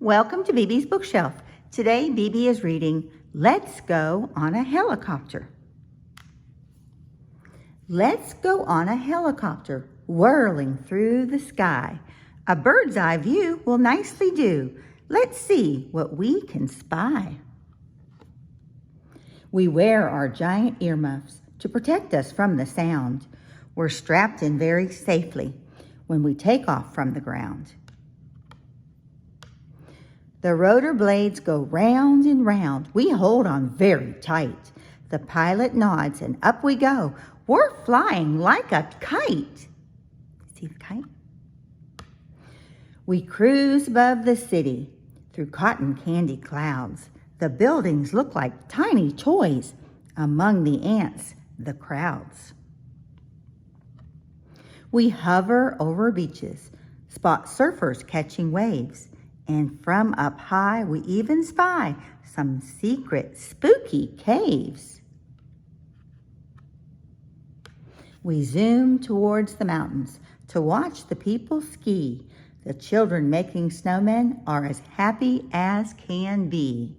Welcome to BeBe's Bookshelf. Today, BeBe is reading Let's Go on a Helicopter. Let's go on a helicopter, whirling through the sky. A bird's eye view will nicely do. Let's see what we can spy. We wear our giant earmuffs to protect us from the sound. We're strapped in very safely when we take off from the ground. The rotor blades go round and round. We hold on very tight. The pilot nods and up we go. We're flying like a kite. See the kite? We cruise above the city through cotton candy clouds. The buildings look like tiny toys. Among the ants, the crowds. We hover over beaches, spot surfers catching waves. And from up high, we even spy some secret, spooky caves. We zoom towards the mountains to watch the people ski. The children making snowmen are as happy as can be.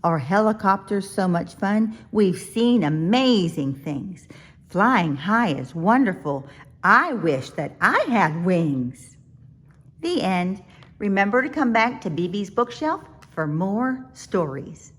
Our helicopter's so much fun. We've seen amazing things. Flying high is wonderful. I wish that I had wings. The end. Remember to come back to BeBe's Bookshelf for more stories.